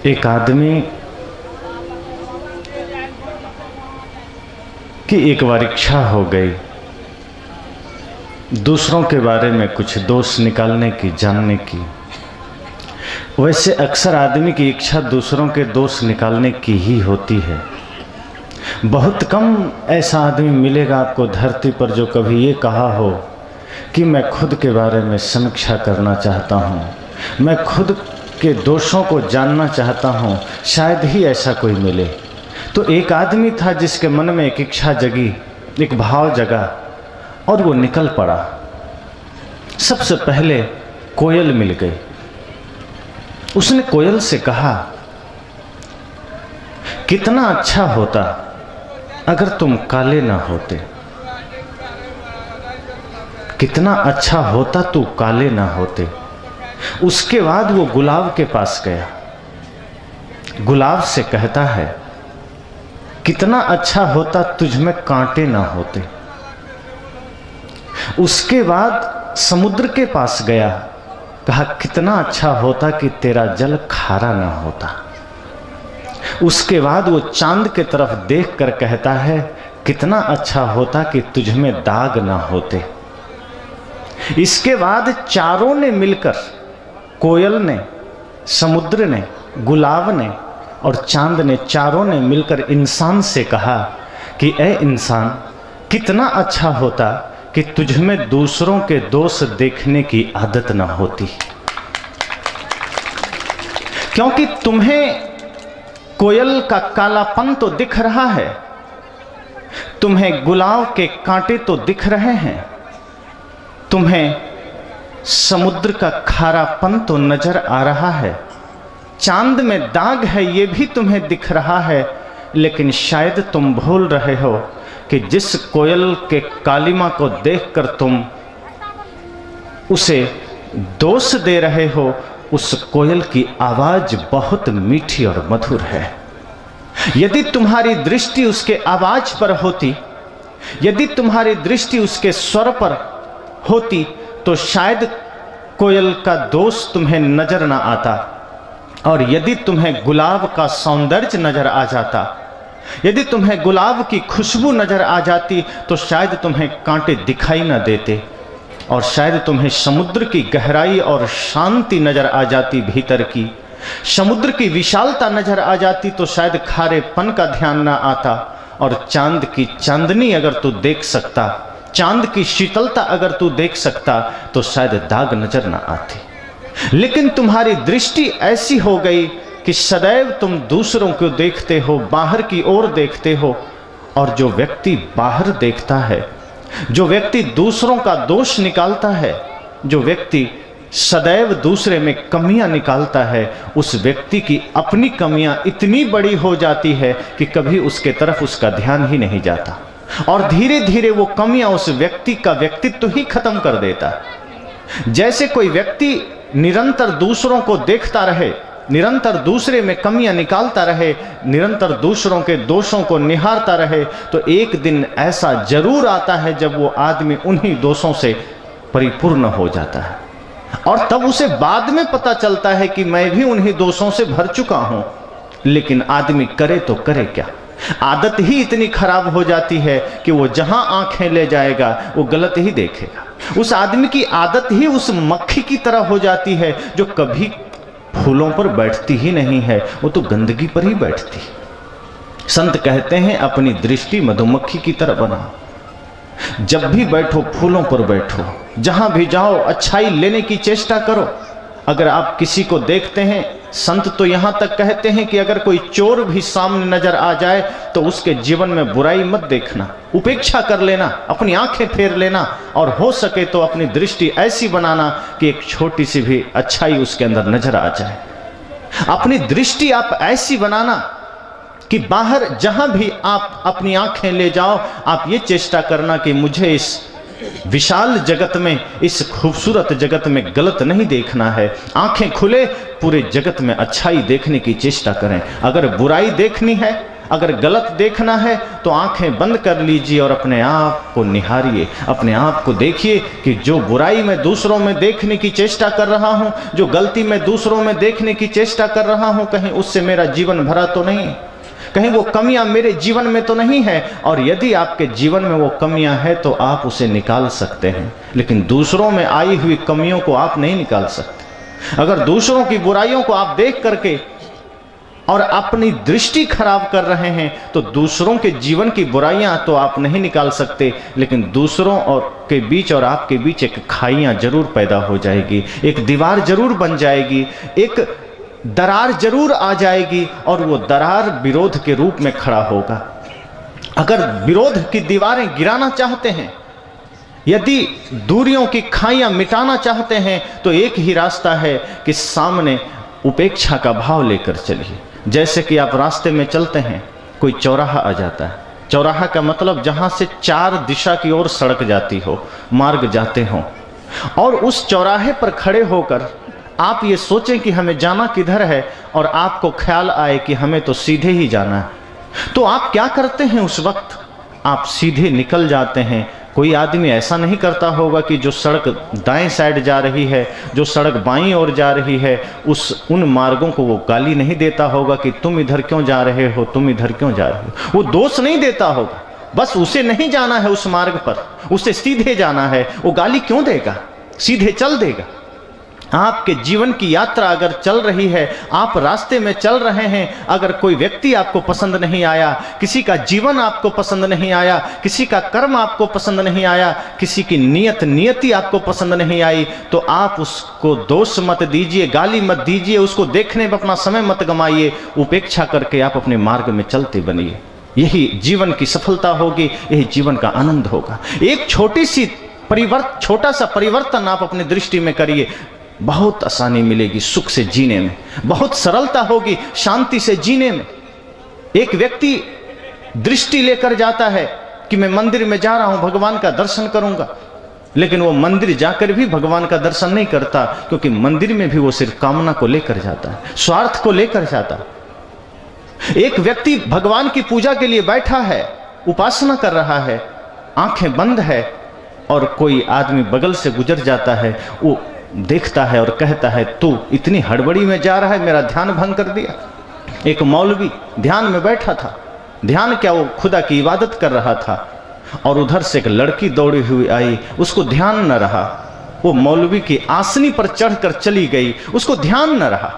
एक आदमी की एक बार इच्छा हो गई दूसरों के बारे में कुछ दोष निकालने की, जानने की। वैसे अक्सर आदमी की इच्छा दूसरों के दोष निकालने की ही होती है। बहुत कम ऐसा आदमी मिलेगा आपको धरती पर जो कभी ये कहा हो कि मैं खुद के बारे में समीक्षा करना चाहता हूँ, मैं खुद के दोषों को जानना चाहता हूँ। शायद ही ऐसा कोई मिले। तो एक आदमी था जिसके मन में एक इच्छा जगी, एक भाव जगा और वो निकल पड़ा। सबसे पहले कोयल मिल गई। उसने कोयल से कहा, कितना अच्छा होता अगर तुम काले ना होते, कितना अच्छा होता तू काले ना होते। उसके बाद वो गुलाब के पास गया। गुलाब से कहता है, कितना अच्छा होता तुझ में कांटे ना होते। उसके बाद समुद्र के पास गया, कहा कितना अच्छा होता कि तेरा जल खारा ना होता। उसके बाद वो चांद के तरफ देख कर कहता है, कितना अच्छा होता कि तुझ में दाग ना होते। इसके बाद चारों ने मिलकर, कोयल ने, समुद्र ने, गुलाब ने और चांद ने, चारों ने मिलकर इंसान से कहा कि ऐ इंसान, कितना अच्छा होता कि तुझ में दूसरों के दोष देखने की आदत ना होती। क्योंकि तुम्हें कोयल का कालापन तो दिख रहा है, तुम्हें गुलाब के कांटे तो दिख रहे हैं, तुम्हें समुद्र का खारापन तो नजर आ रहा है, चांद में दाग है ये भी तुम्हें दिख रहा है। लेकिन शायद तुम भूल रहे हो कि जिस कोयल के कालिमा को देखकर तुम उसे दोष दे रहे हो, उस कोयल की आवाज बहुत मीठी और मधुर है। यदि तुम्हारी दृष्टि उसके आवाज पर होती, यदि तुम्हारी दृष्टि उसके स्वर पर होती, तो शायद कोयल का दोष तुम्हें नजर ना आता। और यदि तुम्हें गुलाब का सौंदर्य नजर आ जाता, यदि तुम्हें गुलाब की खुशबू नजर आ जाती, तो शायद तुम्हें कांटे दिखाई ना देते और शायद तुम्हें समुद्र की गहराई और शांति नजर आ जाती, भीतर की समुद्र की विशालता नजर आ जाती, तो शायद खारेपन का ध्यान ना आता। और चांद की चांदनी अगर तू देख सकता, चांद की शीतलता अगर तू देख सकता, तो शायद दाग नजर ना आती। लेकिन तुम्हारी दृष्टि ऐसी हो गई कि सदैव तुम दूसरों को देखते हो, बाहर की ओर देखते हो। और जो व्यक्ति बाहर देखता है, जो व्यक्ति दूसरों का दोष निकालता है, जो व्यक्ति सदैव दूसरे में कमियां निकालता है, उस व्यक्ति की अपनी कमियां इतनी बड़ी हो जाती है कि कभी उसके तरफ उसका ध्यान ही नहीं जाता और धीरे धीरे वो कमियां उस व्यक्ति का व्यक्तित्व ही खत्म कर देता है। जैसे कोई व्यक्ति निरंतर दूसरों को देखता रहे, निरंतर दूसरे में कमियां निकालता रहे, निरंतर दूसरों के दोषों को निहारता रहे, तो एक दिन ऐसा जरूर आता है जब वो आदमी उन्हीं दोषों से परिपूर्ण हो जाता है। और तब उसे बाद में पता चलता है कि मैं भी उन्हीं दोषों से भर चुका हूं। लेकिन आदमी करे तो करे क्या? आदत ही इतनी खराब हो जाती है कि वो जहां आंखें ले जाएगा वो गलत ही देखेगा। उस आदमी की आदत ही उस मक्खी की तरह हो जाती है जो कभी फूलों पर बैठती ही नहीं है, वो तो गंदगी पर ही बैठती। संत कहते हैं, अपनी दृष्टि मधुमक्खी की तरह बनाओ। जब भी बैठो फूलों पर बैठो, जहां भी जाओ अच्छाई लेने की चेष्टा करो। अगर आप किसी को देखते हैं, संत तो यहां तक कहते हैं कि अगर कोई चोर भी सामने नजर आ जाए तो उसके जीवन में बुराई मत देखना, उपेक्षा कर लेना, अपनी आंखें फेर लेना और हो सके तो अपनी दृष्टि ऐसी बनाना कि एक छोटी सी भी अच्छाई उसके अंदर नजर आ जाए। अपनी दृष्टि आप ऐसी बनाना कि बाहर जहां भी आप अपनी आंखें ले जाओ, आप ये चेष्टा करना कि मुझे इस विशाल जगत में, इस खूबसूरत जगत में गलत नहीं देखना है। आंखें खुले, पूरे जगत में अच्छाई देखने की चेष्टा करें। अगर बुराई देखनी है, अगर गलत देखना है तो आंखें बंद कर लीजिए और अपने आप को निहारिए, अपने आप को देखिए कि जो बुराई मैं दूसरों में देखने की चेष्टा कर रहा हूं, जो गलती मैं दूसरों में देखने की चेष्टा कर रहा हूं, कहीं उससे मेरा जीवन भरा तो नहीं, कहीं वो कमियां मेरे जीवन में तो नहीं है। और यदि आपके जीवन में वो कमियां हैं तो आप उसे निकाल सकते हैं, लेकिन दूसरों में आई हुई कमियों को आप नहीं निकाल सकते। अगर दूसरों की बुराइयों को आप देख करके और अपनी दृष्टि खराब कर रहे हैं तो दूसरों के जीवन की बुराइयां तो आप नहीं निकाल सकते, लेकिन दूसरों और के बीच और आपके बीच एक खाइयां जरूर पैदा हो जाएगी, एक दीवार जरूर बन जाएगी, एक दरार जरूर आ जाएगी और वो दरार विरोध के रूप में खड़ा होगा। अगर विरोध की दीवारें गिराना चाहते हैं, यदि दूरियों की खाइयां मिटाना चाहते हैं, तो एक ही रास्ता है कि सामने उपेक्षा का भाव लेकर चलिए। जैसे कि आप रास्ते में चलते हैं, कोई चौराहा आ जाता है, चौराहा का मतलब जहां से 4 दिशा की ओर सड़क जाती हो, मार्ग जाते हो, और उस चौराहे पर खड़े होकर आप ये सोचें कि हमें जाना किधर है और आपको ख्याल आए कि हमें तो सीधे ही जाना है, तो आप क्या करते हैं उस वक्त? आप सीधे निकल जाते हैं। कोई आदमी ऐसा नहीं करता होगा कि जो सड़क दाएं साइड जा रही है, जो सड़क बाईं ओर जा रही है, उन मार्गों को वो गाली नहीं देता होगा कि तुम इधर क्यों जा रहे हो, तुम इधर क्यों जा रहे हो। वो दोष नहीं देता होगा, बस उसे नहीं जाना है उस मार्ग पर, उसे सीधे जाना है। वो गाली क्यों देगा, सीधे चल देगा। आपके जीवन की यात्रा अगर चल रही है, आप रास्ते में चल रहे हैं, अगर कोई व्यक्ति आपको पसंद नहीं आया, किसी का जीवन आपको पसंद नहीं आया, किसी का कर्म आपको पसंद नहीं आया, किसी की नियति आपको पसंद नहीं आई, तो आप उसको दोष मत दीजिए, गाली मत दीजिए, उसको देखने में अपना समय मत गमाइए। उपेक्षा करके आप अपने मार्ग में चलते बनिए। यही जीवन की सफलता होगी, यही जीवन का आनंद होगा। एक छोटा सा परिवर्तन आप अपनी दृष्टि में करिए, बहुत आसानी मिलेगी सुख से जीने में, बहुत सरलता होगी शांति से जीने में। एक व्यक्ति दृष्टि लेकर जाता है कि मैं मंदिर में जा रहा हूं, भगवान का दर्शन करूंगा, लेकिन वो मंदिर जाकर भी भगवान का दर्शन नहीं करता, क्योंकि मंदिर में भी वो सिर्फ कामना को लेकर जाता है, स्वार्थ को लेकर जाता है। एक व्यक्ति भगवान की पूजा के लिए बैठा है, उपासना कर रहा है, आंखें बंद है, और कोई आदमी बगल से गुजर जाता है, वो देखता है और कहता है तू इतनी हड़बड़ी में जा रहा है, मेरा ध्यान भंग कर दिया। एक मौलवी ध्यान में बैठा था, ध्यान क्या, वो खुदा की इबादत कर रहा था, और उधर से एक लड़की दौड़ी हुई आई, उसको ध्यान न रहा, वो मौलवी की आसनी पर चढ़कर चली गई, उसको ध्यान न रहा।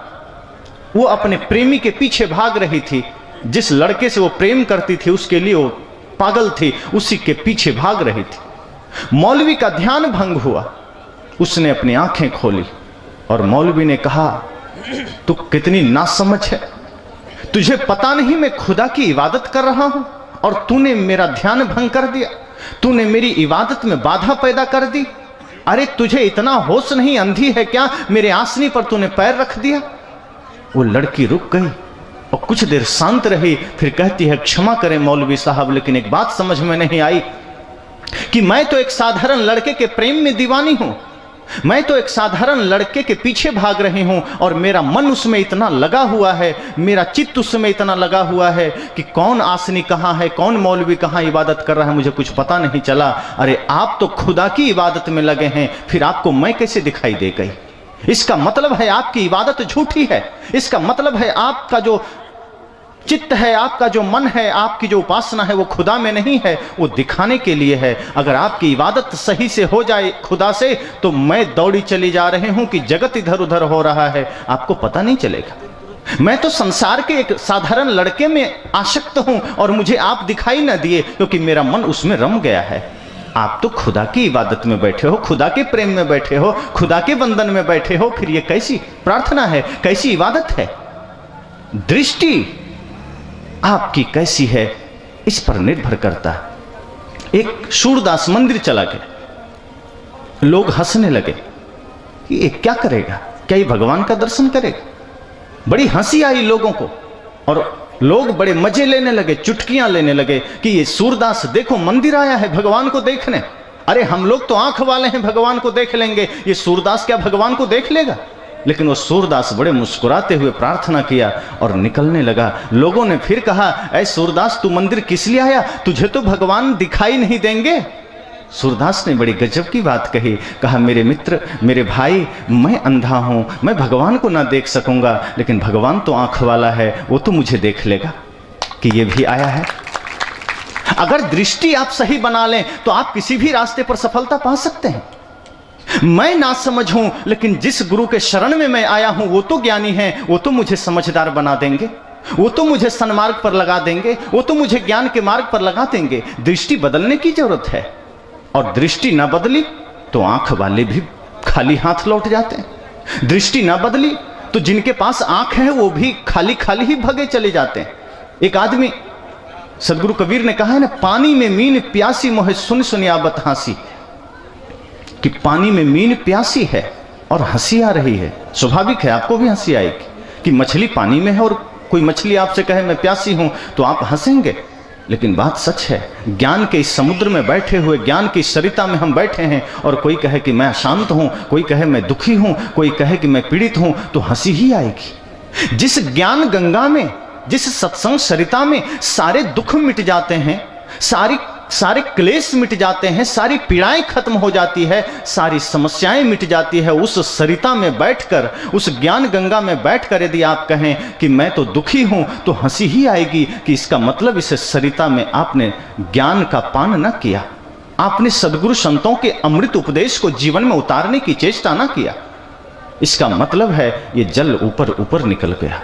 वो अपने प्रेमी के पीछे भाग रही थी, जिस लड़के से वो प्रेम करती थी उसके लिए वो पागल थी, उसी के पीछे भाग रही थी। मौलवी का ध्यान भंग हुआ, उसने अपनी आंखें खोली और मौलवी ने कहा तू कितनी नासमझ है, तुझे पता नहीं मैं खुदा की इबादत कर रहा हूं और तूने मेरा ध्यान भंग कर दिया, तूने मेरी इबादत में बाधा पैदा कर दी। अरे तुझे इतना होश नहीं, अंधी है क्या, मेरे आसनी पर तूने पैर रख दिया। वो लड़की रुक गई और कुछ देर शांत रही, फिर कहती है क्षमा करें मौलवी साहब, लेकिन एक बात समझ में नहीं आई कि मैं तो एक साधारण लड़के के प्रेम में दीवानी हूं, मैं तो एक साधारण लड़के के पीछे भाग रही हूं और मेरा मन उसमें इतना लगा हुआ है, मेरा चित्त उसमें इतना लगा हुआ है कि कौन आसनी कहां है, कौन मौलवी कहां इबादत कर रहा है, मुझे कुछ पता नहीं चला। अरे आप तो खुदा की इबादत में लगे हैं, फिर आपको मैं कैसे दिखाई दे गई? इसका मतलब है आपकी इबादत झूठी है, इसका मतलब है आपका जो चित्त है, आपका जो मन है, आपकी जो उपासना है वो खुदा में नहीं है, वो दिखाने के लिए है। अगर आपकी इबादत सही से हो जाए खुदा से, तो मैं दौड़ी चली जा रही हूं कि जगत इधर उधर हो रहा है, आपको पता नहीं चलेगा। मैं तो संसार के एक साधारण लड़के में आसक्त हूं और मुझे आप दिखाई ना दिए, क्योंकि मेरा मन उसमें रम गया है। आप तो खुदा की इबादत में बैठे हो, खुदा के प्रेम में बैठे हो, खुदा के बंधन में बैठे हो, फिर ये कैसी प्रार्थना है, कैसी इबादत है? दृष्टि आपकी कैसी है इस पर निर्भर करता है। एक सूरदास मंदिर चला गया, लोग हंसने लगे कि ये क्या करेगा, क्या ये भगवान का दर्शन करेगा? बड़ी हंसी आई लोगों को और लोग बड़े मजे लेने लगे, चुटकियां लेने लगे कि ये सूरदास देखो मंदिर आया है भगवान को देखने। अरे हम लोग तो आंख वाले हैं, भगवान को देख लेंगे, ये सूरदास क्या भगवान को देख लेगा? लेकिन वो सूरदास बड़े मुस्कुराते हुए प्रार्थना किया और निकलने लगा। लोगों ने फिर कहा, ऐ सूरदास तू मंदिर किस लिए आया, तुझे तो भगवान दिखाई नहीं देंगे। सूरदास ने बड़ी गजब की बात कही, कहा मेरे मित्र, मेरे भाई, मैं अंधा हूं, मैं भगवान को ना देख सकूंगा, लेकिन भगवान तो आंख वाला है, वो तो मुझे देख लेगा कि ये भी आया है। अगर दृष्टि आप सही बना लें तो आप किसी भी रास्ते पर सफलता पा सकते हैं। मैं ना समझ हूं, लेकिन जिस गुरु के शरण में मैं आया हूं वो तो ज्ञानी है, वो तो मुझे समझदार बना देंगे, वो तो मुझे सन्मार्ग पर लगा देंगे, वो तो मुझे ज्ञान के मार्ग पर लगा देंगे। दृष्टि बदलने की जरूरत है, और दृष्टि ना बदली तो आंख वाले भी खाली हाथ लौट जाते हैं। दृष्टि ना बदली तो जिनके पास आंख है वो भी खाली खाली ही भगे चले जाते हैं। एक आदमी, सदगुरु कबीर ने कहा है ना, पानी में मीन प्यासी मोहे सुन सुनियाबत हंसी, कि पानी में मीन प्यासी है और हंसी आ रही है। स्वाभाविक है आपको भी हंसी आएगी कि मछली पानी में है और कोई मछली आपसे कहे मैं प्यासी हूं तो आप हंसेंगे, लेकिन बात सच है। ज्ञान के इस समुद्र में बैठे हुए, ज्ञान की सरिता में हम बैठे हैं और कोई कहे कि मैं अशांत हूं, कोई कहे मैं दुखी हूं, कोई कहे कि मैं पीड़ित हूं, तो हंसी ही आएगी। जिस ज्ञान गंगा में, जिस सत्संग सरिता में सारे दुख मिट जाते हैं, सारे क्लेश मिट जाते हैं, सारी पीड़ाएं खत्म हो जाती है, सारी समस्याएं मिट जाती है, उस सरिता में बैठकर, उस ज्ञान गंगा में बैठकर यदि आप कहें कि मैं तो दुखी हूं, तो हंसी ही आएगी कि इसका मतलब इस सरिता में आपने ज्ञान का पान न किया, आपने सदगुरु संतों के अमृत उपदेश को जीवन में उतारने की चेष्टा न किया। इसका मतलब है ये जल ऊपर ऊपर निकल गया।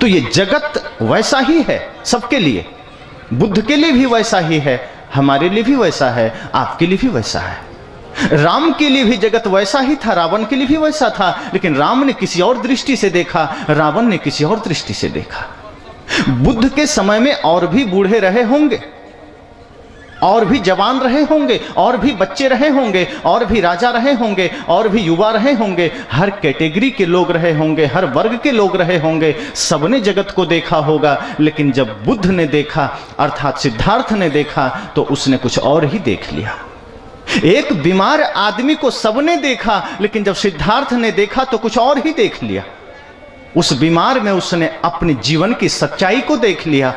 तो ये जगत वैसा ही है सबके लिए, बुद्ध के लिए भी वैसा ही है, हमारे लिए भी वैसा है, आपके लिए भी वैसा है। राम के लिए भी जगत वैसा ही था, रावण के लिए भी वैसा था, लेकिन राम ने किसी और दृष्टि से देखा, रावण ने किसी और दृष्टि से देखा। बुद्ध के समय में और भी बूढ़े रहे होंगे, और भी जवान रहे होंगे, और भी बच्चे रहे होंगे, और भी राजा रहे होंगे, और भी युवा रहे होंगे, हर कैटेगरी के लोग रहे होंगे, हर वर्ग के लोग रहे होंगे, सबने जगत को देखा होगा। लेकिन जब बुद्ध ने देखा, अर्थात सिद्धार्थ ने देखा, तो उसने कुछ और ही देख लिया। एक बीमार आदमी को सबने देखा, लेकिन जब सिद्धार्थ ने देखा तो कुछ और ही देख लिया। उस बीमार में उसने अपने जीवन की सच्चाई को देख लिया,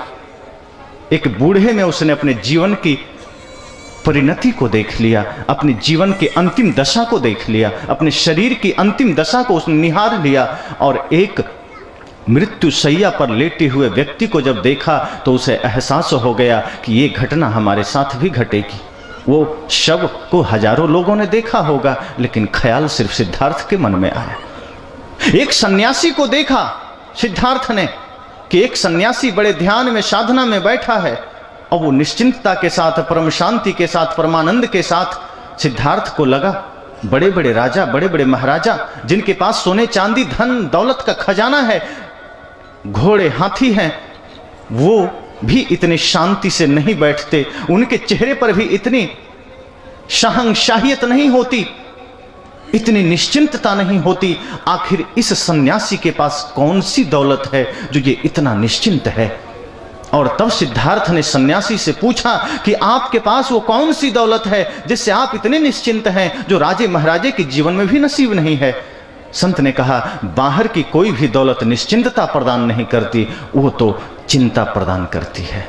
एक बूढ़े में उसने अपने जीवन की परिणति को देख लिया, अपने जीवन की अंतिम दशा को देख लिया, अपने शरीर की अंतिम दशा को उसने निहार लिया। और एक मृत्यु शैया पर लेटे हुए व्यक्ति को जब देखा तो उसे एहसास हो गया कि ये घटना हमारे साथ भी घटेगी। वो शव को हजारों लोगों ने देखा होगा, लेकिन ख्याल सिर्फ सिद्धार्थ के मन में आया। एक सन्यासी को देखा सिद्धार्थ ने कि एक सन्यासी बड़े ध्यान में, साधना में बैठा है, और वो निश्चिंतता के साथ, परम शांति के साथ, परमानंद के साथ। सिद्धार्थ को लगा बड़े बड़े राजा, बड़े बड़े महाराजा, जिनके पास सोने चांदी धन दौलत का खजाना है, घोड़े हाथी हैं, वो भी इतनी शांति से नहीं बैठते, उनके चेहरे पर भी इतनी शहंशाहियत नहीं होती, इतनी निश्चिंतता नहीं होती। आखिर इस सन्यासी के पास कौन सी दौलत है जो ये इतना निश्चिंत है? और तब सिद्धार्थ ने सन्यासी से पूछा कि आपके पास वो कौन सी दौलत है जिससे आप इतने निश्चिंत हैं, जो राजे महाराजे के जीवन में भी नसीब नहीं है? संत ने कहा, बाहर की कोई भी दौलत निश्चिंतता प्रदान नहीं करती, वो तो चिंता प्रदान करती है।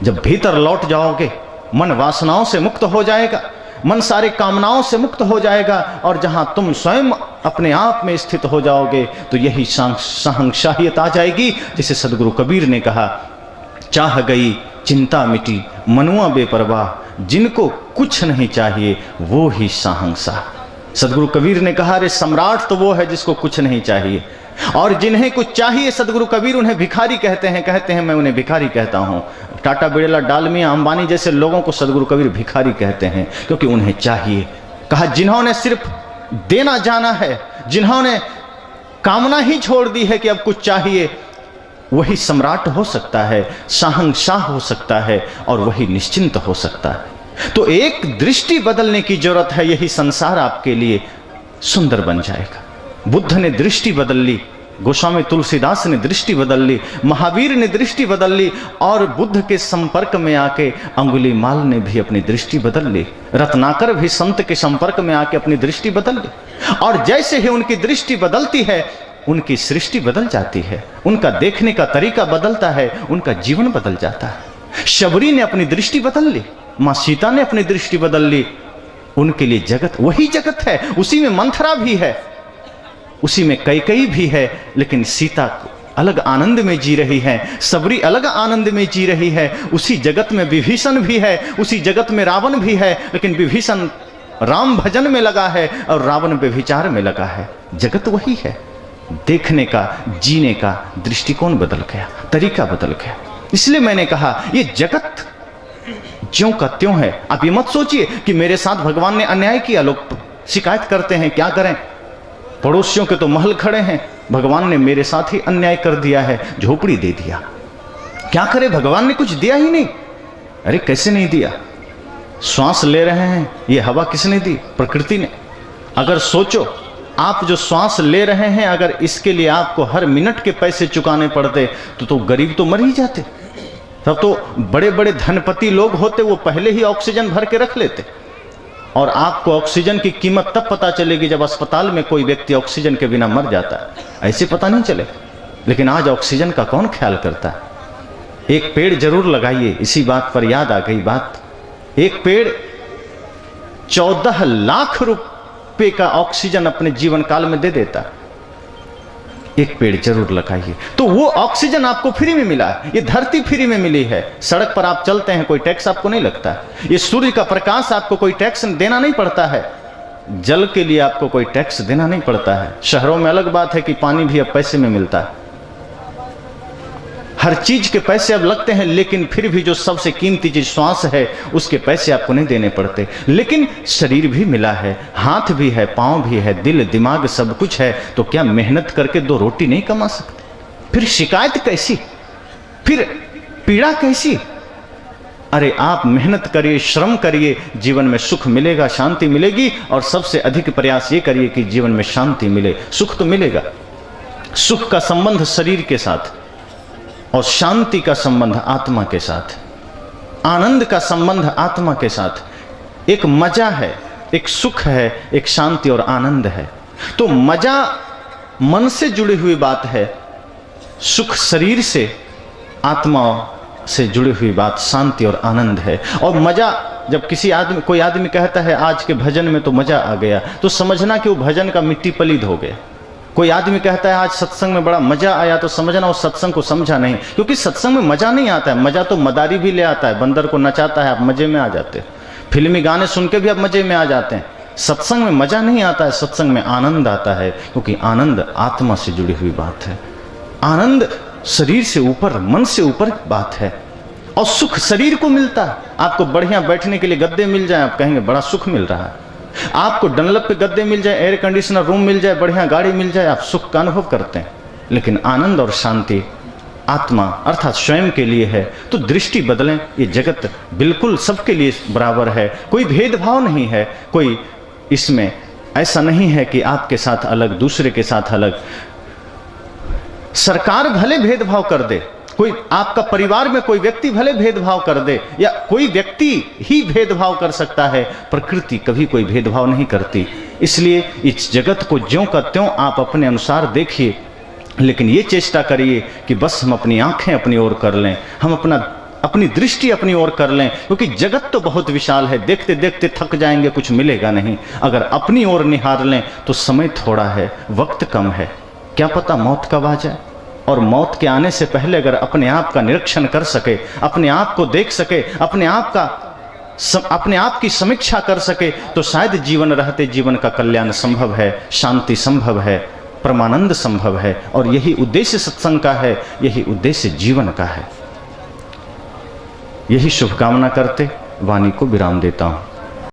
जब भीतर लौट जाओगे, मन वासनाओं से मुक्त हो जाएगा, मन सारे कामनाओं से मुक्त हो जाएगा, और जहां तुम स्वयं अपने आप में स्थित हो जाओगे तो यही सहंशाहियत आ जाएगी। जिसे सदगुरु कबीर ने कहा, चाह गई चिंता मिटी मनुआ बेपरवाह, जिनको कुछ नहीं चाहिए वो ही शाहंशाह। सदगुरु कबीर ने कहा, अरे सम्राट तो वो है जिसको कुछ नहीं चाहिए, और जिन्हें कुछ चाहिए सदगुरु कबीर उन्हें भिखारी कहते हैं मैं उन्हें भिखारी कहता हूँ। टाटा बिरला डालमिया अंबानी जैसे लोगों को सदगुरु कबीर भिखारी कहते हैं, क्योंकि उन्हें चाहिए। कहा, जिन्होंने सिर्फ देना जाना है, जिन्होंने कामना ही छोड़ दी है कि अब कुछ चाहिए, वही सम्राट हो सकता है, शाहंशाह हो सकता है, और वही निश्चिंत हो सकता है। तो एक दृष्टि बदलने की जरूरत है, यही संसार आपके लिए सुंदर बन जाएगा। बुद्ध ने दृष्टि बदल ली, गोस्वामी तुलसीदास ने दृष्टि बदल ली, महावीर ने दृष्टि बदल ली, और बुद्ध के संपर्क में आके अंगुलीमाल ने भी अपनी दृष्टि बदल ली, रत्नाकर भी संत के संपर्क में आके अपनी दृष्टि बदल ली। और जैसे ही उनकी दृष्टि बदलती है, उनकी सृष्टि बदल जाती है, उनका देखने का तरीका बदलता है, उनका जीवन बदल जाता है। शबरी ने अपनी दृष्टि बदल ली, मां सीता ने अपनी दृष्टि बदल ली। उनके लिए जगत वही जगत है, उसी में मंथरा भी है, उसी में कैकेयी भी है, लेकिन सीता अलग आनंद में जी रही है, सबरी अलग आनंद में जी रही है। उसी जगत में विभीषण भी है, उसी जगत में रावण भी है, लेकिन विभीषण राम भजन में लगा है और रावण व्यभिचार में लगा है। जगत वही है, देखने का, जीने का दृष्टिकोण बदल गया, तरीका बदल गया। इसलिए मैंने कहा ये जगत ज्यों का त्यों है। आप ये मत सोचिए कि मेरे साथ भगवान ने अन्याय किया, लोग शिकायत करते हैं, क्या करें, पड़ोसियों के तो महल खड़े हैं, भगवान ने मेरे साथ ही अन्याय कर दिया है, झोपड़ी दे दिया, क्या करे, भगवान ने कुछ दिया ही नहीं। अरे कैसे नहीं दिया, श्वास ले रहे हैं, ये हवा किसने दी, प्रकृति ने। अगर सोचो आप जो श्वास ले रहे हैं, अगर इसके लिए आपको हर मिनट के पैसे चुकाने पड़ते तो गरीब तो मर ही जाते। तब तो बड़े बड़े धनपति लोग होते, वो पहले ही ऑक्सीजन भर के रख लेते। और आपको ऑक्सीजन की कीमत तब पता चलेगी जब अस्पताल में कोई व्यक्ति ऑक्सीजन के बिना मर जाता है, ऐसे पता नहीं चले। लेकिन आज ऑक्सीजन का कौन ख्याल करता है। एक पेड़ जरूर लगाइए, इसी बात पर याद आ गई बात। एक पेड़ 14 लाख रुपए का ऑक्सीजन अपने जीवन काल में दे देता है। एक पेड़ जरूर लगाइए। तो वो ऑक्सीजन आपको फ्री में मिला है, ये धरती फ्री में मिली है। सड़क पर आप चलते हैं, कोई टैक्स आपको नहीं लगता है। ये सूर्य का प्रकाश आपको कोई टैक्स देना नहीं पड़ता है। जल के लिए आपको कोई टैक्स देना नहीं पड़ता है। शहरों में अलग बात है कि पानी भी अब पैसे में मिलता है, हर चीज के पैसे अब लगते हैं, लेकिन फिर भी जो सबसे कीमती चीज श्वास है, उसके पैसे आपको नहीं देने पड़ते। लेकिन शरीर भी मिला है, हाथ भी है, पांव भी है, दिल दिमाग सब कुछ है, तो क्या मेहनत करके 2 रोटी नहीं कमा सकते? फिर शिकायत कैसी, फिर पीड़ा कैसी? अरे आप मेहनत करिए, श्रम करिए, जीवन में सुख मिलेगा, शांति मिलेगी। और सबसे अधिक प्रयास ये करिए कि जीवन में शांति मिले। सुख तो मिलेगा, सुख का संबंध शरीर के साथ और शांति का संबंध आत्मा के साथ, आनंद का संबंध आत्मा के साथ। एक मजा है, एक सुख है, एक शांति और आनंद है। तो मजा मन से जुड़ी हुई बात है, सुख शरीर से, आत्मा से जुड़ी हुई बात शांति और आनंद है। और मजा, जब कोई आदमी कहता है आज के भजन में तो मजा आ गया, तो समझना कि वो भजन का मिट्टी पलीद हो गया। कोई आदमी कहता है आज सत्संग में बड़ा मजा आया, तो समझना वो सत्संग को समझा नहीं। क्योंकि सत्संग में मजा नहीं आता है, मजा तो मदारी भी ले आता है, बंदर को नचाता है, आप मजे में आ जाते हैं। फिल्मी गाने सुन के भी आप मजे में आ जाते हैं। सत्संग में मजा नहीं आता है, सत्संग में आनंद आता है, क्योंकि आनंद आत्मा से जुड़ी हुई बात है। आनंद शरीर से ऊपर, मन से ऊपर बात है। और सुख शरीर को मिलता है। आपको बढ़िया बैठने के लिए गद्दे मिल जाए, आप कहेंगे बड़ा सुख मिल रहा है। आपको डनलप पे गद्दे मिल जाए, एयर कंडीशनर रूम मिल जाए, बढ़िया गाड़ी मिल जाए, आप सुख का अनुभव करते हैं। लेकिन आनंद और शांति आत्मा अर्थात स्वयं के लिए है। तो दृष्टि बदलें। ये जगत बिल्कुल सबके लिए बराबर है, कोई भेदभाव नहीं है, कोई इसमें ऐसा नहीं है कि आपके साथ अलग, दूसरे के साथ अलग। सरकार भले भेदभाव कर दे, कोई आपका परिवार में कोई व्यक्ति भले भेदभाव कर दे, या कोई व्यक्ति ही भेदभाव कर सकता है, प्रकृति कभी कोई भेदभाव नहीं करती। इसलिए इस जगत को ज्यों का त्यों आप अपने अनुसार देखिए, लेकिन ये चेष्टा करिए कि बस हम अपनी आंखें अपनी ओर कर लें, हम अपनी दृष्टि अपनी ओर कर लें, क्योंकि जगत तो बहुत विशाल है, देखते देखते थक जाएंगे, कुछ मिलेगा नहीं। अगर अपनी ओर निहार लें तो समय थोड़ा है, वक्त कम है, क्या पता मौत कब आ जाए। और मौत के आने से पहले अगर अपने आप का निरीक्षण कर सके, अपने आप को देख सके, अपने आप की समीक्षा कर सके, तो शायद जीवन रहते जीवन का कल्याण संभव है, शांति संभव है, परमानंद संभव है। और यही उद्देश्य सत्संग का है, यही उद्देश्य जीवन का है। यही शुभकामना करते वाणी को विराम देता हूं।